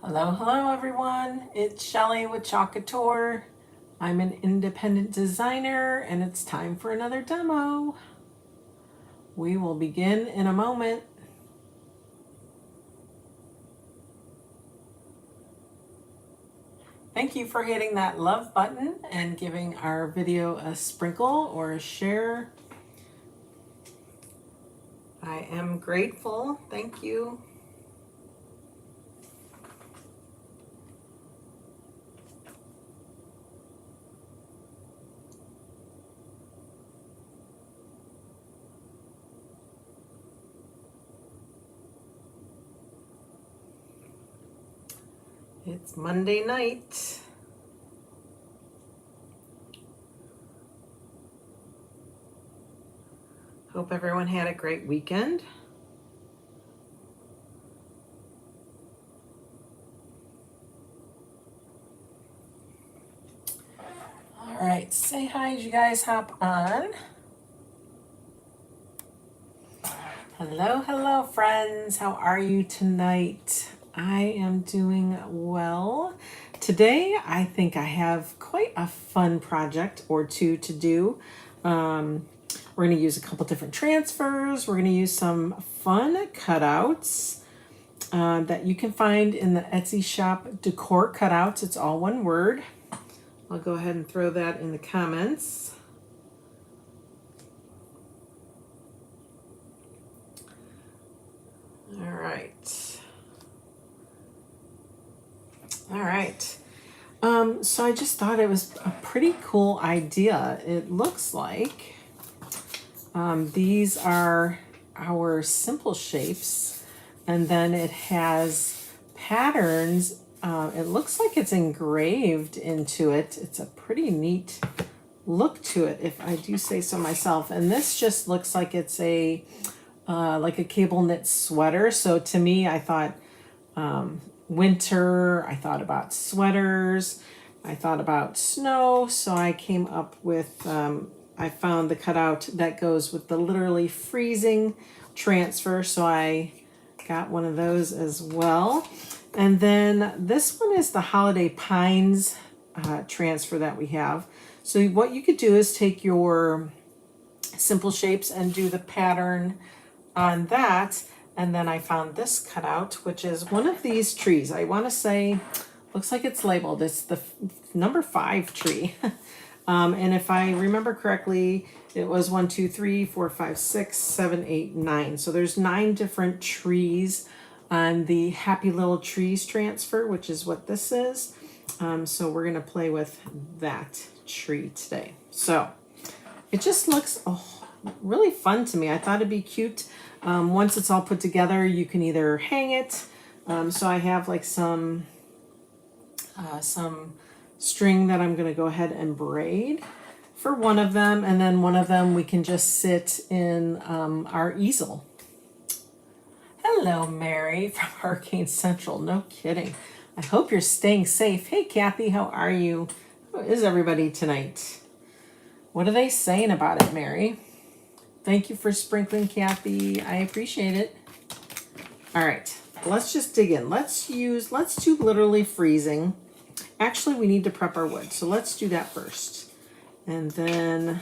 Hello everyone. It's Shelly with Couture. I'm an independent designer and it's time for another demo. We will begin in a moment. Thank you for hitting that love button and giving our video a sprinkle or a share. I am grateful. Thank you. It's Monday night. Hope everyone had a great weekend. All right, say hi as you guys hop on. Hello friends. How are you tonight? I am doing well. Today, I think I have quite a fun project or two to do. We're going to use a couple different transfers. We're going to use some fun cutouts that you can find in the Etsy shop, Decor Cutouts. It's all one word. I'll go ahead and throw that in the comments. All right. So I just thought it was a pretty cool idea. It looks like these are our simple shapes, and then it has patterns. It looks like it's engraved into it. It's a pretty neat look to it, if I do say so myself. And this just looks like it's a like a cable knit sweater. So to me, I thought winter, I thought about sweaters, I thought about snow, so I came up with, I found the cutout that goes with the literally freezing transfer, so I got one of those as well. And then this one is the Holiday Pines transfer that we have. So what you could do is take your simple shapes and do the pattern on that. And then I found this cutout, which is one of these trees. I want to say, looks like it's labeled. It's the number 5 tree. And if I remember correctly, it was 1, 2, 3, 4, 5, 6, 7, 8, 9. So there's 9 different trees on the Happy Little Trees transfer, which is what this is. So we're going to play with that tree today. So it just looks really fun to me. I thought it'd be cute. Once it's all put together, you can either hang it. So I have like some string that I'm going to go ahead and braid for one of them, and then one of them we can just sit in our easel. Hello, Mary from Hurricane Central. No kidding. I hope you're staying safe. Hey, Kathy, how are you? How is everybody tonight? What are they saying about it, Mary? Thank you for sprinkling, Kathy. I appreciate it. All right, let's just dig in. Let's do literally freezing. Actually, we need to prep our wood, so let's do that first. And then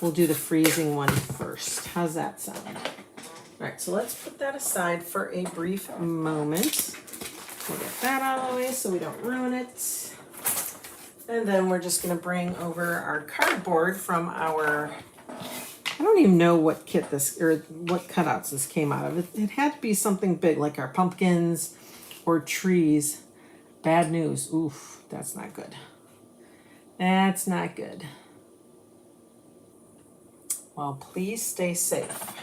we'll do the freezing one first. How's that sound? All right, so let's put that aside for a brief moment. We'll get that out of the way so we don't ruin it. And then we're just gonna bring over our cardboard from our, I don't even know what kit this, or what cutouts this came out of. It had to be something big, like our pumpkins or trees. Bad news. Oof, that's not good. That's not good. Well, please stay safe.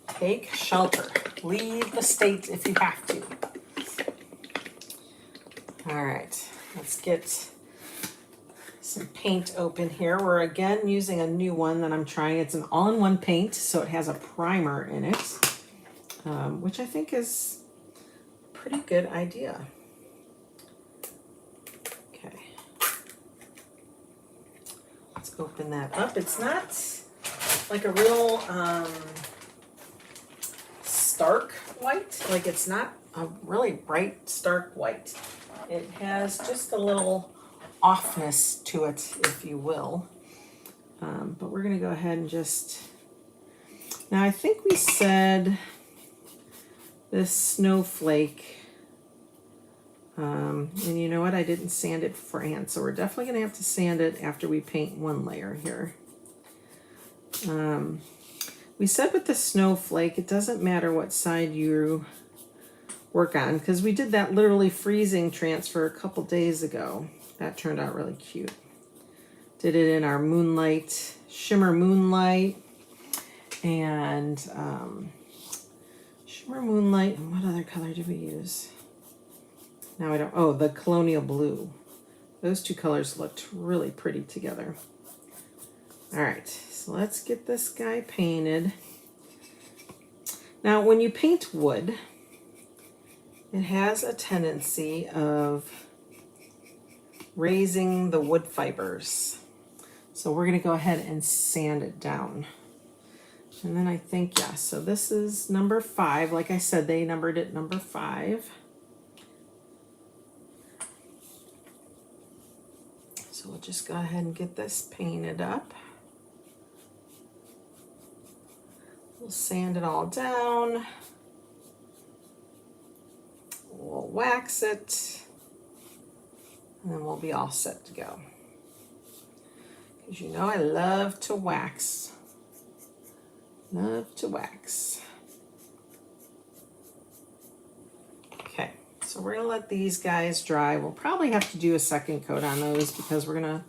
Take shelter. Leave the state if you have to. All right, let's get some paint open here. We're again using a new one that I'm trying. It's an all-in-one paint, so it has a primer in it, which I think is a pretty good idea. Okay, let's open that up. It's not like a real stark white, like it's not a really bright, stark white. It has just a little offness to it, if you will. But we're going to go ahead and just... Now, I think we said this snowflake, and you know what? I didn't sand it beforehand, so we're definitely going to have to sand it after we paint one layer here. We said with the snowflake, it doesn't matter what side you work on, because we did that literally freezing transfer a couple days ago. That turned out really cute. Did it in our moonlight, shimmer moonlight, and shimmer moonlight, and what other color did we use? Now I don't, oh, the colonial blue. Those two colors looked really pretty together. All right, so let's get this guy painted. Now, when you paint wood, it has a tendency of raising the wood fibers. So we're going to go ahead and sand it down. And then I think, yeah, so this is number 5. Like I said, they numbered it number 5. So we'll just go ahead and get this painted up. We'll sand it all down. We'll wax it. And then we'll be all set to go. Because you know I love to wax. Love to wax. Okay, so we're going to let these guys dry. We'll probably have to do a second coat on those because we're going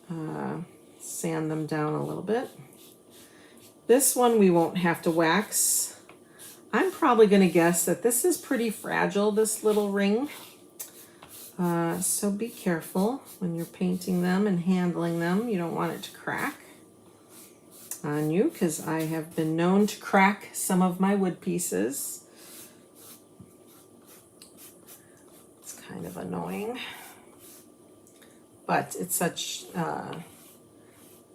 to sand them down a little bit. This one we won't have to wax. I'm probably going to guess that this is pretty fragile, this little ring. So be careful when you're painting them and handling them. You don't want it to crack on you, because I have been known to crack some of my wood pieces. It's kind of annoying, but it's such,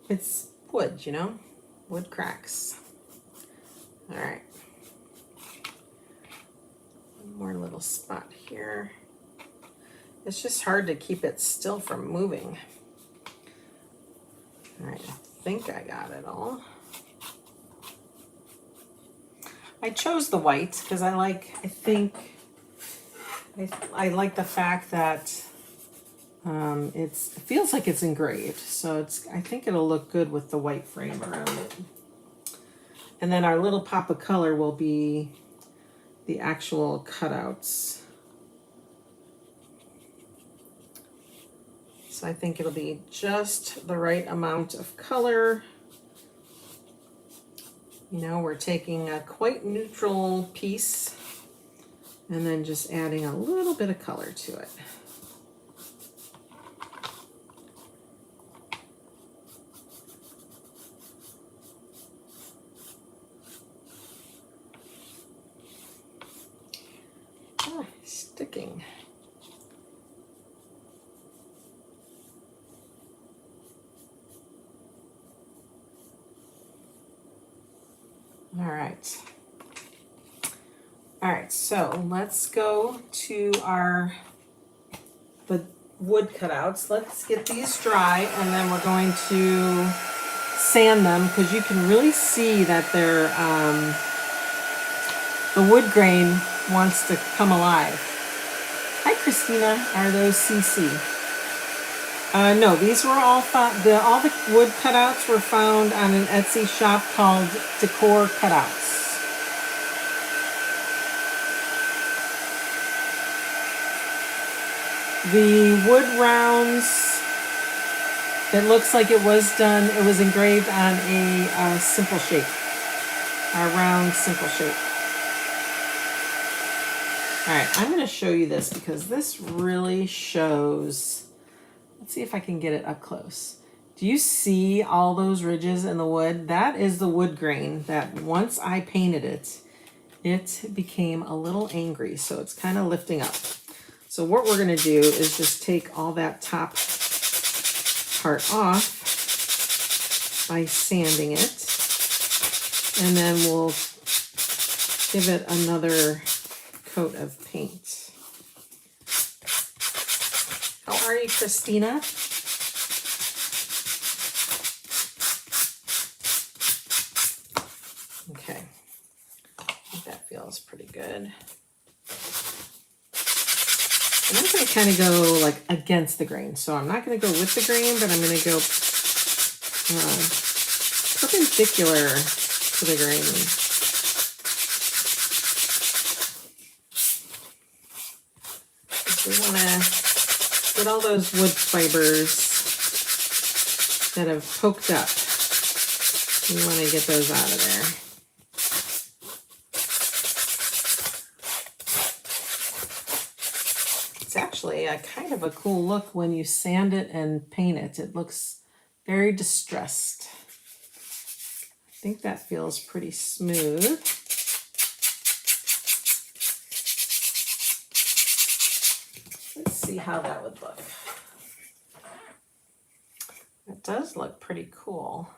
it's wood, you know, wood cracks. All right. One more little spot here. It's just hard to keep it still from moving. All right, I think I got it all. I chose the white because I like the fact that it feels like it's engraved. So I think it'll look good with the white frame around it. And then our little pop of color will be the actual cutouts. So I think it'll be just the right amount of color. You know, we're taking a quite neutral piece and then just adding a little bit of color to it. Ah, sticking. All right, so let's go to the wood cutouts. Let's get these dry, and then we're going to sand them, because you can really see that they're, the wood grain wants to come alive. Hi, Christina. Are those CC? No, these were all found. All the wood cutouts were found on an Etsy shop called Decor Cutouts. The wood rounds, it looks like it was done, it was engraved on a simple shape, a round simple shape. All right, I'm going to show you this because this really shows. Let's see if I can get it up close. Do you see all those ridges in the wood? That is the wood grain that once I painted it, it became a little angry. So it's kind of lifting up. So what we're going to do is just take all that top part off by sanding it. And then we'll give it another coat of paint. How are you, Christina? Okay, I think that feels pretty good. And I'm going to kind of go like against the grain. So I'm not going to go with the grain, but I'm going to go perpendicular to the grain. We want to get all those wood fibers that have poked up. We want to get those out of there. It's actually a kind of a cool look when you sand it and paint it. It looks very distressed. I think that feels pretty smooth. Let's see how that would look. It does look pretty cool,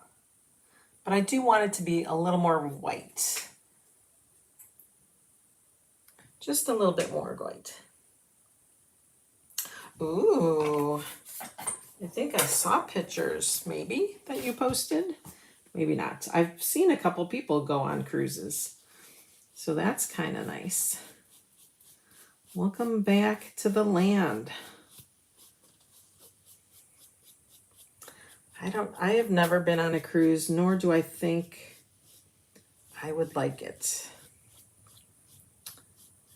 but I do want it to be a little more white. Just a little bit more white. Ooh, I think I saw pictures maybe that you posted. Maybe not. I've seen a couple people go on cruises, so that's kind of nice. Welcome back to the land. I have never been on a cruise, nor do I think I would like it.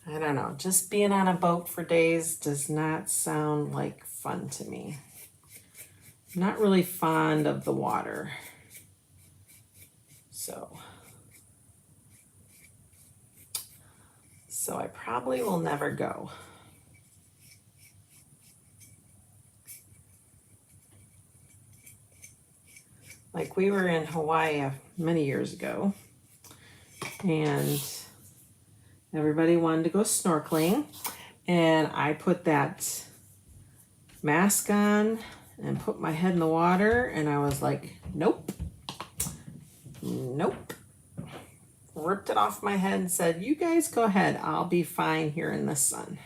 I don't know, just being on a boat for days does not sound like fun to me. I'm not really fond of the water. So I probably will never go. Like we were in Hawaii many years ago, and everybody wanted to go snorkeling, and I put that mask on and put my head in the water, and I was like, nope, nope. Ripped it off my head and said, you guys go ahead, I'll be fine here in the sun.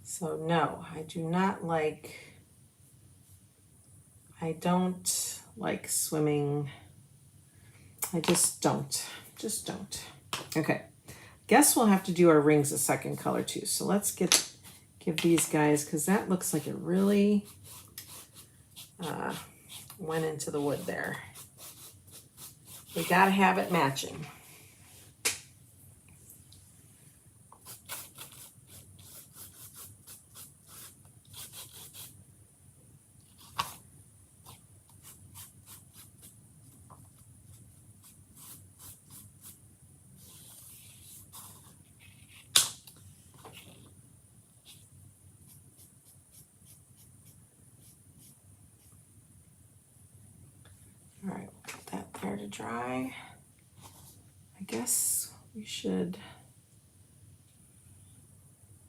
So no, I don't like swimming. I just don't. Okay, guess we'll have to do our rings a second color too. So let's give these guys, because that looks like it really went into the wood there. We gotta have it matching. All right, we'll put that there to dry. I guess we should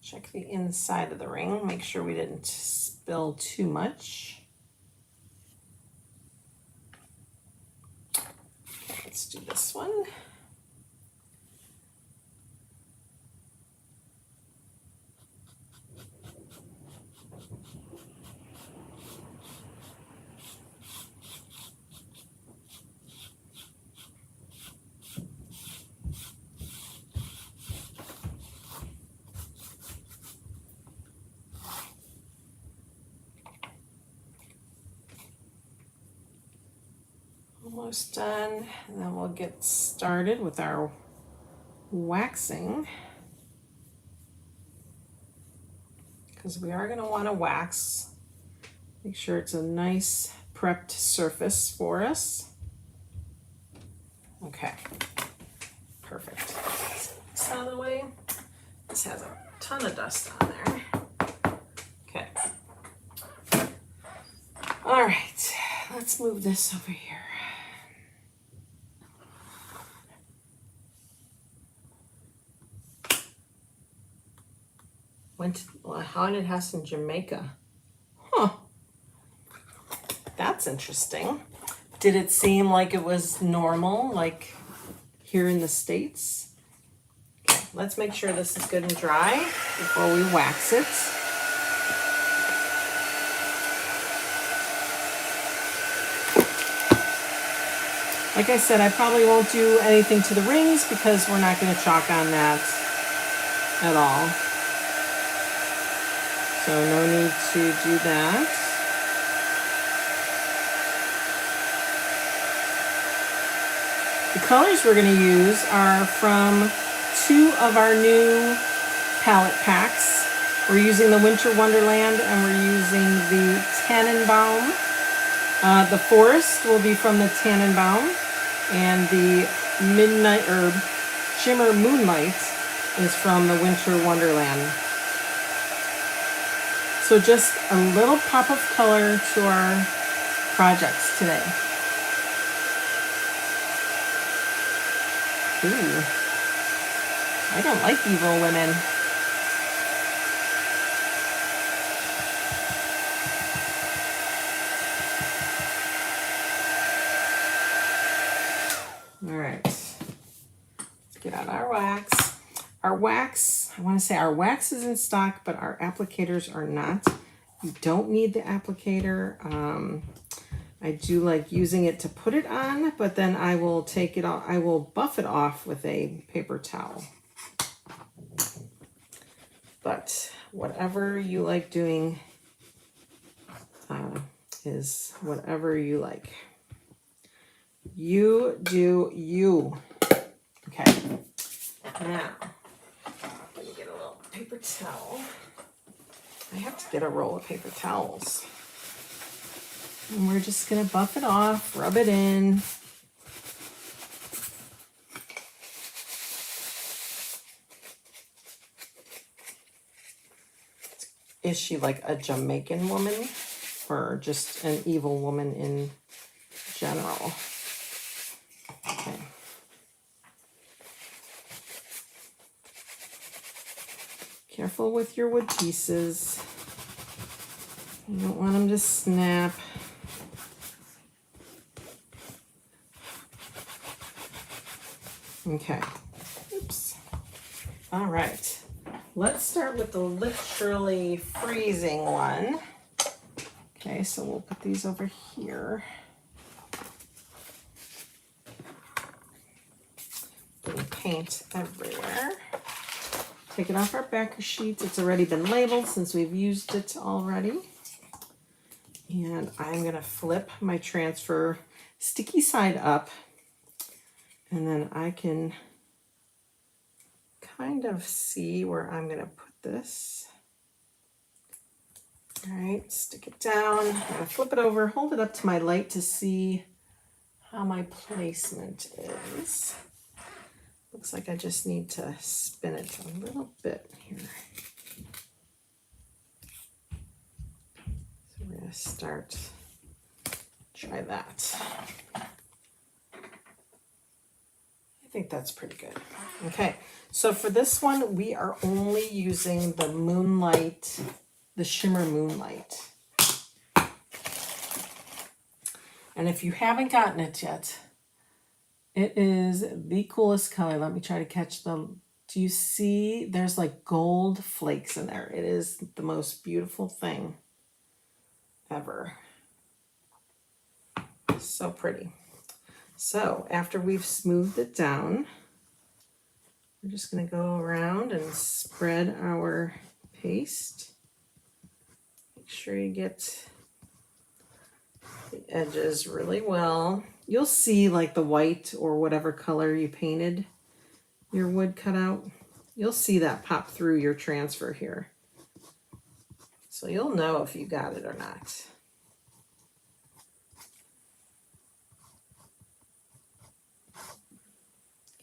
check the inside of the ring, make sure we didn't spill too much. Okay, let's do this one. Almost done, and then we'll get started with our waxing, because we are going to want to wax. Make sure it's a nice prepped surface for us. Okay, perfect. This out of the way. This has a ton of dust on there. Okay. All right, let's move this over here. Went to a haunted house in Jamaica. Huh. That's interesting. Did it seem like it was normal, like here in the States? Okay, let's make sure this is good and dry before we wax it. Like I said, I probably won't do anything to the rings because we're not going to chalk on that at all. So no need to do that. The colors we're going to use are from 2 of our new palette packs. We're using the Winter Wonderland and we're using the Tannenbaum. The Forest will be from the Tannenbaum, and the Midnight or Shimmer Moonlight is from the Winter Wonderland. So just a little pop of color to our projects today. Ooh, I don't like evil women. All right, let's get out our wax. Our wax, I want to say our wax is in stock, but our applicators are not. You don't need the applicator. I do like using it to put it on, but then I will take it off. I will buff it off with a paper towel. But whatever you like doing is whatever you like. You do you. Okay. Now, let me get a little paper towel. I have to get a roll of paper towels. And we're just going to buff it off, rub it in. Is she like a Jamaican woman or just an evil woman in general? Okay. Careful with your wood pieces. You don't want them to snap. Okay. Oops. All right. Let's start with the literally freezing one. Okay, so we'll put these over here. Putting paint everywhere. Take it off our backer sheets. It's already been labeled since we've used it already. And I'm going to flip my transfer sticky side up. And then I can kind of see where I'm going to put this. All right, stick it down. I'm going to flip it over, hold it up to my light to see how my placement is. Looks like I just need to spin it a little bit here. So we're going to start, try that. I think that's pretty good. Okay, so for this one, we are only using the Moonlight, the Shimmer Moonlight. And if you haven't gotten it yet, it is the coolest color. Let me try to catch them. Do you see? There's like gold flakes in there. It is the most beautiful thing ever. So pretty. So after we've smoothed it down, we're just going to go around and spread our paste. Make sure you get the edges really well. You'll see like the white or whatever color you painted your wood cut out. You'll see that pop through your transfer here. So you'll know if you got it or not.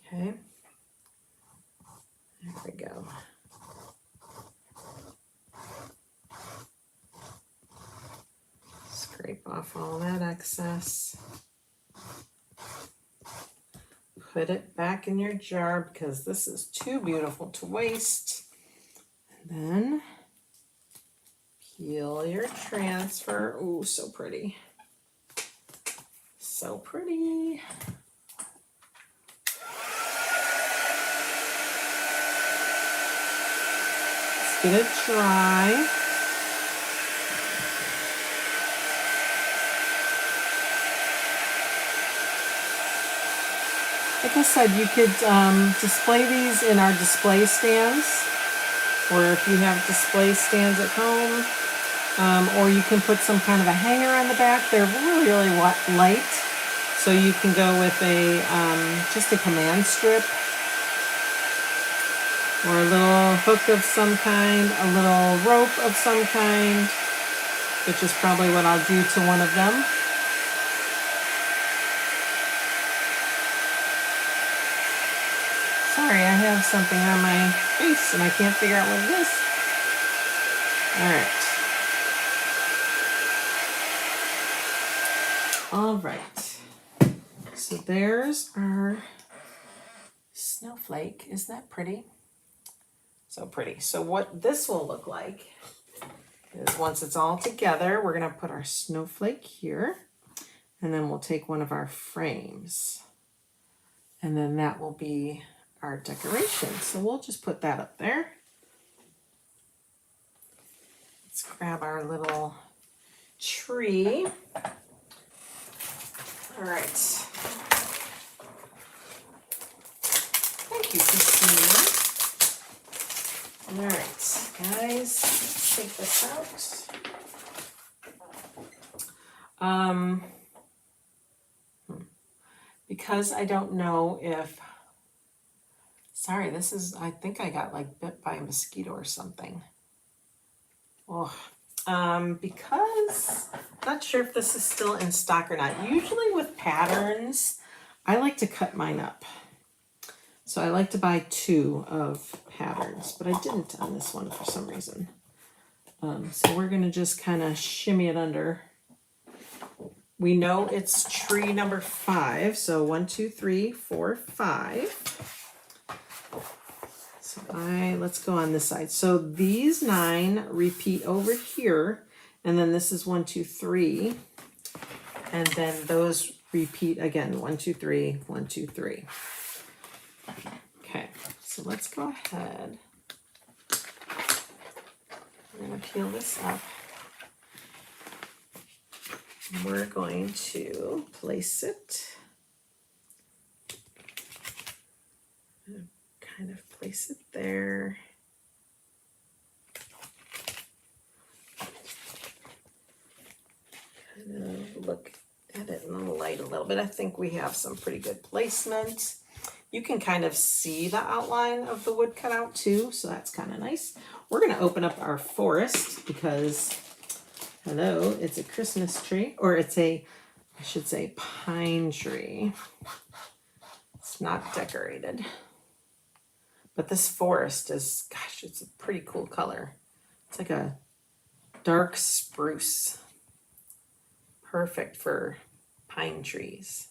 Okay. There we go. Scrape off all that excess. Put it back in your jar because this is too beautiful to waste. And then peel your transfer. Ooh, so pretty. So pretty. Let's get it dry. Like I said, you could display these in our display stands, or if you have display stands at home, or you can put some kind of a hanger on the back. They're really, really light, so you can go with a just a command strip, or a little hook of some kind, a little rope of some kind, which is probably what I'll do to one of them. Sorry, I have something on my face and I can't figure out what it is. All right. So there's our snowflake. Isn't that pretty? So pretty. So what this will look like is once it's all together, we're going to put our snowflake here, and then we'll take one of our frames, and then that will be our decoration. So we'll just put that up there. Let's grab our little tree. All right. Thank you, Christina. All right, guys, let's take this out. Because I don't know if, sorry, this is, I think I got like bit by a mosquito or something. Oh, because not sure if this is still in stock or not. Usually with patterns, I like to cut mine up. So I like to buy 2 of patterns, but I didn't on this one for some reason. So we're gonna just kind of shimmy it under. We know it's tree number 5, so 1, 2, 3, 4, 5. So let's go on this side. So these 9 repeat over here, and then this is 1, 2, 3, and then those repeat again. 1, 2, 3, 1, 2, 3. Okay, so let's go ahead. I'm going to peel this up. We're going to place it. Kind of place it there. Kind of look at it in the light a little bit. I think we have some pretty good placement. You can kind of see the outline of the wood cutout too, so that's kind of nice. We're going to open up our forest because, hello, it's a Christmas tree, or it's a, I should say, pine tree. It's not decorated. But this forest is, gosh, it's a pretty cool color. It's like a dark spruce. Perfect for pine trees.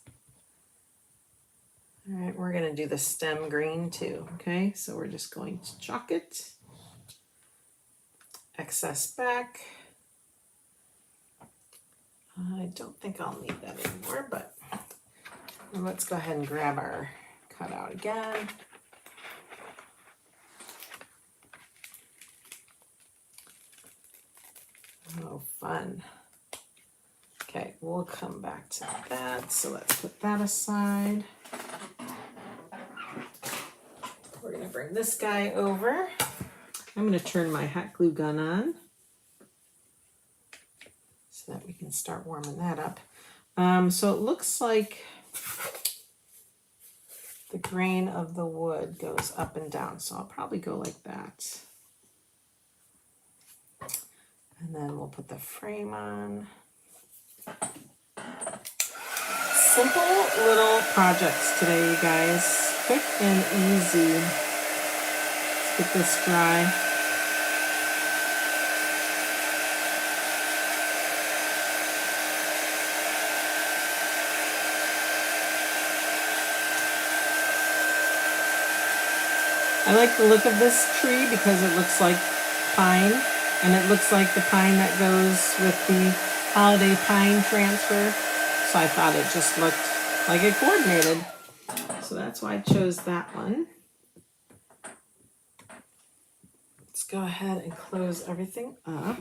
All right, we're going to do the stem green too, okay? So we're just going to chalk it. Excess back. I don't think I'll need that anymore, but let's go ahead and grab our cutout again. Oh, fun. Okay, we'll come back to that. So let's put that aside. We're going to bring this guy over. I'm going to turn my hot glue gun on so that we can start warming that up. So it looks like the grain of the wood goes up and down. So I'll probably go like that. And then we'll put the frame on. Simple little projects today, you guys. Quick and easy. Let's get this dry. I like the look of this tree because it looks like pine. And it looks like the pine that goes with the holiday pine transfer. So I thought it just looked like it coordinated. So that's why I chose that one. Let's go ahead and close everything up.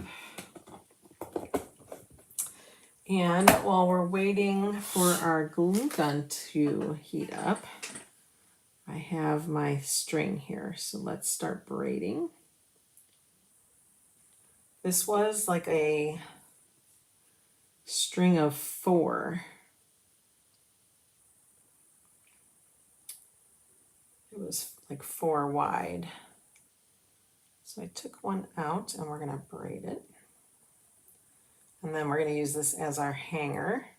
And while we're waiting for our glue gun to heat up, I have my string here. So let's start braiding. This was like a string of 4. It was like 4 wide. So I took one out and we're going to braid it. And then we're going to use this as our hanger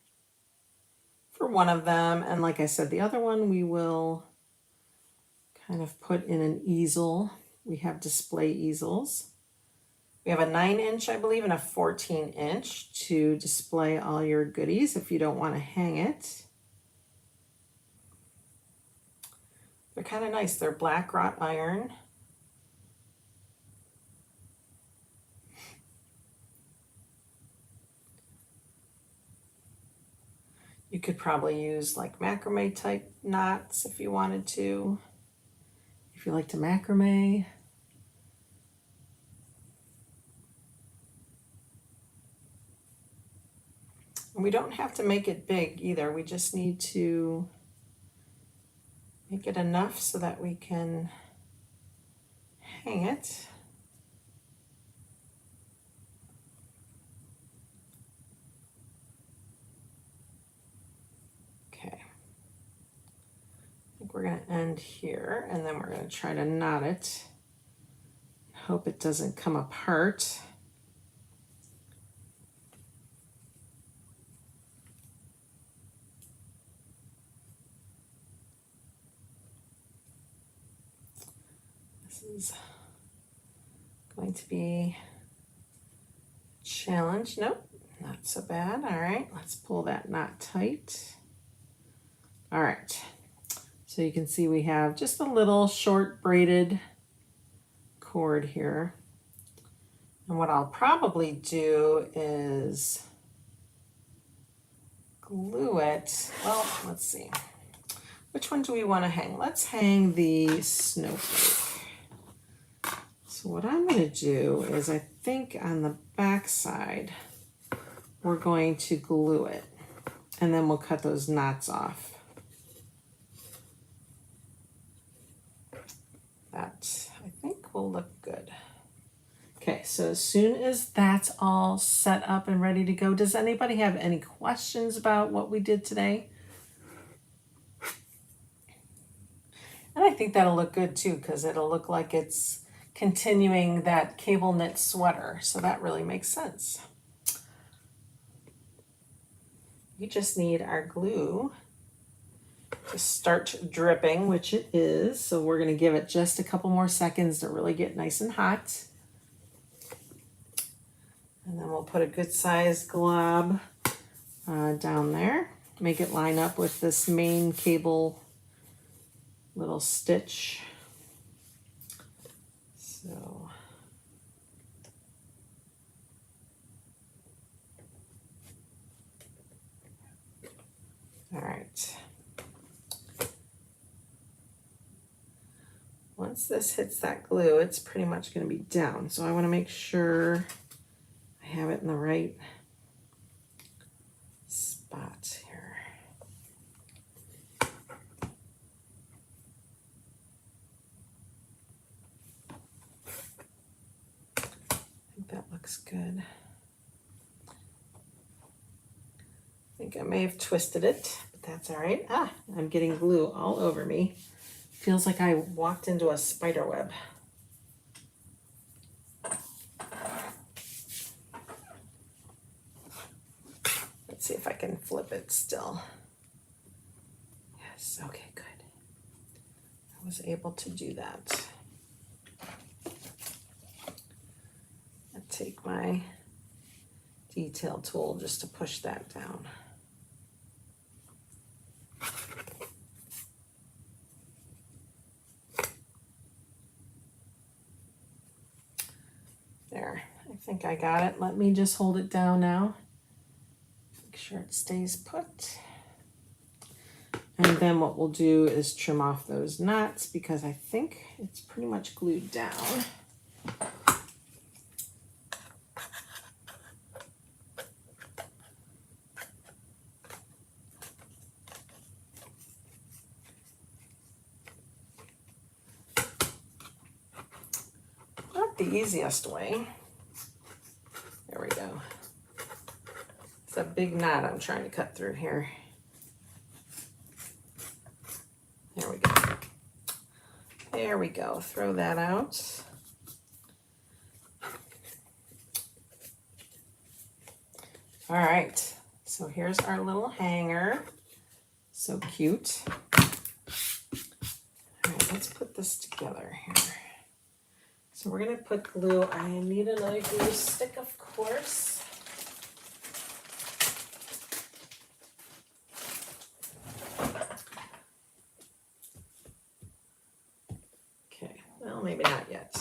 for one of them. And like I said, the other one we will kind of put in an easel. We have display easels. We have a 9-inch, I believe, and a 14-inch to display all your goodies if you don't want to hang it. They're kind of nice. They're black wrought iron. You could probably use like macrame type knots if you wanted to, if you like to macrame. And we don't have to make it big either. We just need to make it enough so that we can hang it. We're going to end here and then we're going to try to knot it. Hope it doesn't come apart. This is going to be a challenge. Nope, not so bad. All right, let's pull that knot tight. All right. So you can see we have just a little short braided cord here. And what I'll probably do is glue it. Well, let's see. Which one do we want to hang? Let's hang the snowflake. So what I'm going to do is I think on the back side, we're going to glue it. And then we'll cut those knots off. That I think will look good. Okay, so as soon as that's all set up and ready to go, does anybody have any questions about what we did today? And I think that'll look good too, because it'll look like it's continuing that cable knit sweater. So that really makes sense. We just need our glue to start dripping, which it is. So we're going to give it just a couple more seconds to really get nice and hot. And then we'll put a good sized glob down there. Make it line up with this main cable little stitch. So all right. Once this hits that glue, it's pretty much going to be down. So I want to make sure I have it in the right spot here. I think that looks good. I think I may have twisted it, but that's all right. Ah, I'm getting glue all over me. Feels like I walked into a spider web. Let's see if I can flip it still. Yes, okay, good. I was able to do that. I'll take my detail tool just to push that down. There, I think I got it. Let me just hold it down now. Make sure it stays put. And then what we'll do is trim off those knots because I think it's pretty much glued down. Not the easiest way. There we go. It's a big knot I'm trying to cut through here. There we go. There we go. Throw that out. All right. So here's our little hanger. So cute. All right, let's put this together here. So we're going to put glue. I need another glue stick, of course. Well, maybe not yet.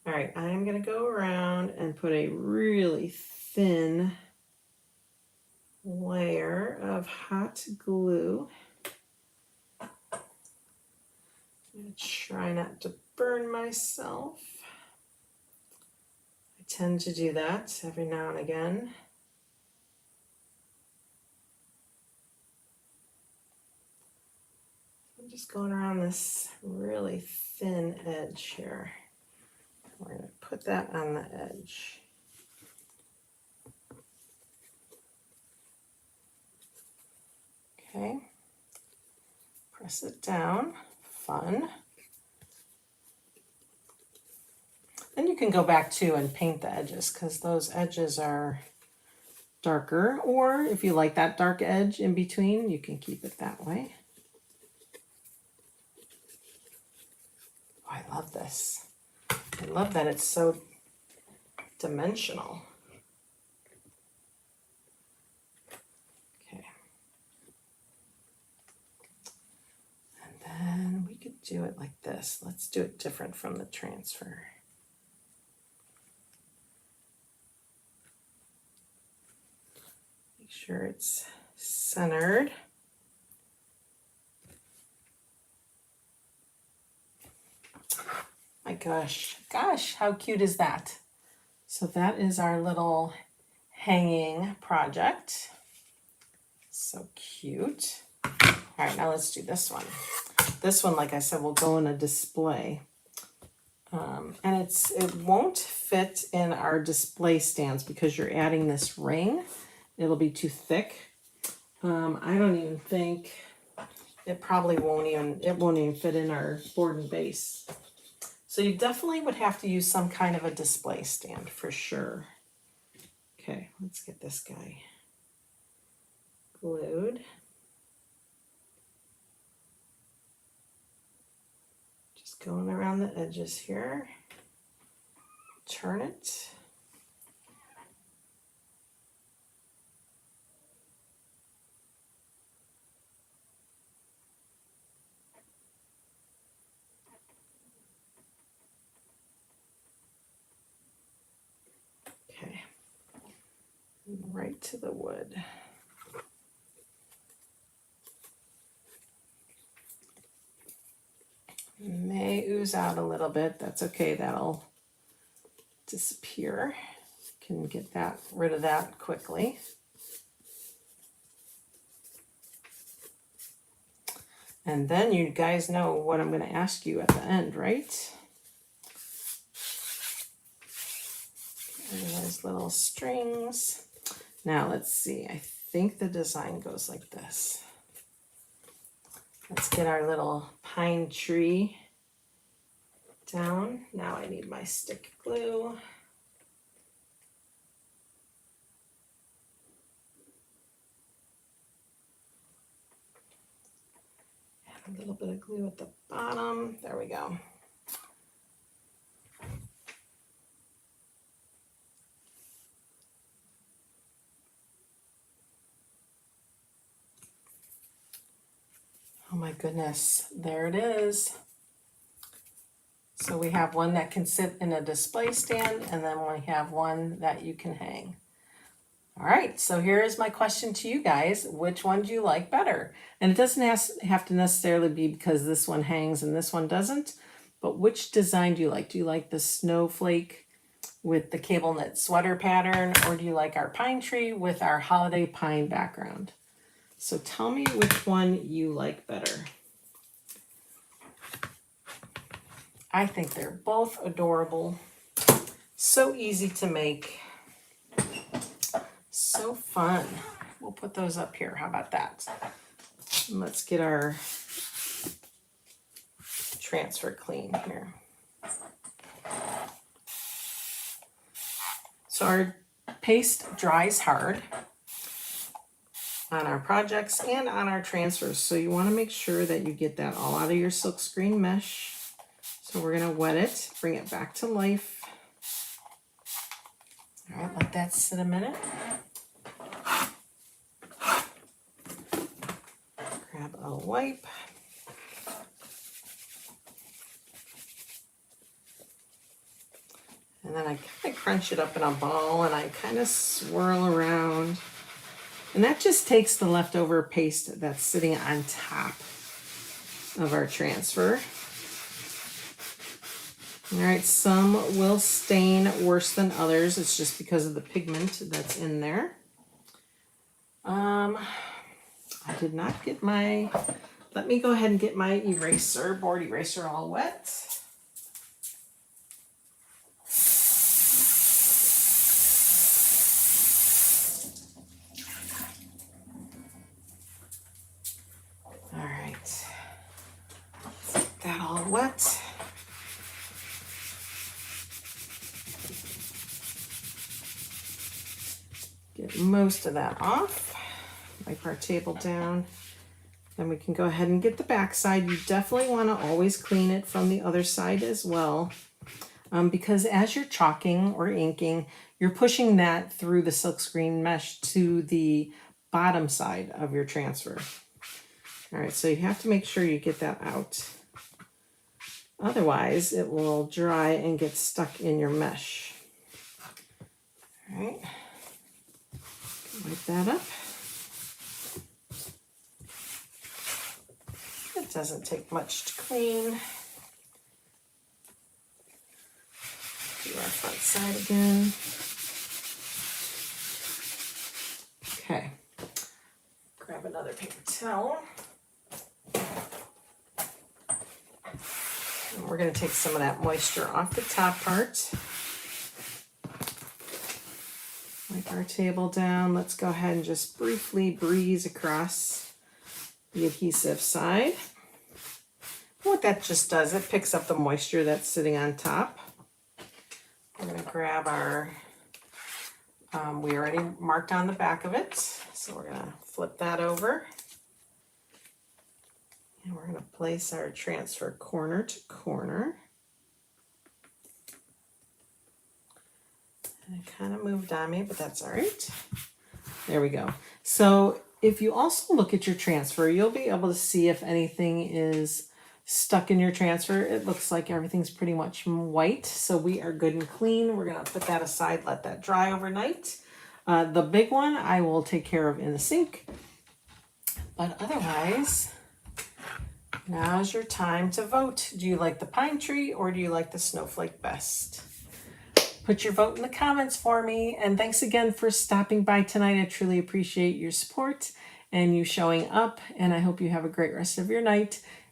All right, I'm going to go around and put a really thin layer of hot glue. I'm going to try not to burn myself. I tend to do that every now and again. I'm just going around this really thin edge here. We're going to put that on the edge. Okay. Press it down. Fun. Then you can go back too and paint the edges because those edges are darker, or if you like that dark edge in between, you can keep it that way. Oh, I love this. I love that it's so dimensional. Okay. And then we could do it like this. Let's do it different from the transfer. Make sure it's centered. My gosh, how cute is that? So that is our little hanging project. So cute. All right, now let's do this one. This one, like I said, will go in a display. And it won't fit in our display stands because you're adding this ring. It'll be too thick. I don't even think, it won't even fit in our board and base. So you definitely would have to use some kind of a display stand for sure. Okay, let's get this guy glued. Just going around the edges here. Turn it. Okay, right to the wood. May ooze out a little bit. That's okay. That'll disappear. Can get rid of that quickly. And then you guys know what I'm going to ask you at the end, right? Those little strings. Now let's see. I think the design goes like this. Let's get our little pine tree down. Now I need my stick glue. Add a little bit of glue at the bottom. There we go. Oh my goodness, there it is. So we have one that can sit in a display stand, and then we have one that you can hang. All right, so here is my question to you guys. Which one do you like better? And it doesn't have to necessarily be because this one hangs and this one doesn't, but which design do you like? Do you like the snowflake with the cable knit sweater pattern, or do you like our pine tree with our holiday pine background? So tell me which one you like better. I think they're both adorable. So easy to make. So fun. We'll put those up here. How about that? And let's get our transfer clean here. So our paste dries hard on our projects and on our transfers. So you want to make sure that you get that all out of your silkscreen mesh. So we're going to wet it, bring it back to life. All right, let that sit a minute. Grab a wipe. And then I kind of crunch it up in a ball and I kind of swirl around. And that just takes the leftover paste that's sitting on top of our transfer. All right, some will stain worse than others. It's just because of the pigment that's in there. I did not get my, let me go ahead and get my eraser, board eraser all wet. All right, get that all wet. Get most of that off. Wipe our table down. Then we can go ahead and get the back side. You definitely want to always clean it from the other side as well. Because as you're chalking or inking, you're pushing that through the silkscreen mesh to the bottom side of your transfer. All right, so you have to make sure you get that out. Otherwise, it will dry and get stuck in your mesh. All right, wipe that up. It doesn't take much to clean. Do our front side again. Okay, grab another paper towel. And we're going to take some of that moisture off the top part. Wipe our table down. Let's go ahead and just briefly breeze across the adhesive side. What that just does, it picks up the moisture that's sitting on top. We're going to grab our, we already marked on the back of it, so we're going to flip that over. And we're going to place our transfer corner to corner. And it kind of moved on me, but that's all right. There we go. So if you also look at your transfer, you'll be able to see if anything is stuck in your transfer. It looks like everything's pretty much white, so we are good and clean. We're going to put that aside, let that dry overnight. The big one I will take care of in the sink. But otherwise, now's your time to vote. Do you like the pine tree or do you like the snowflake best? Put your vote in the comments for me. And thanks again for stopping by tonight. I truly appreciate your support and you showing up. And I hope you have a great rest of your night.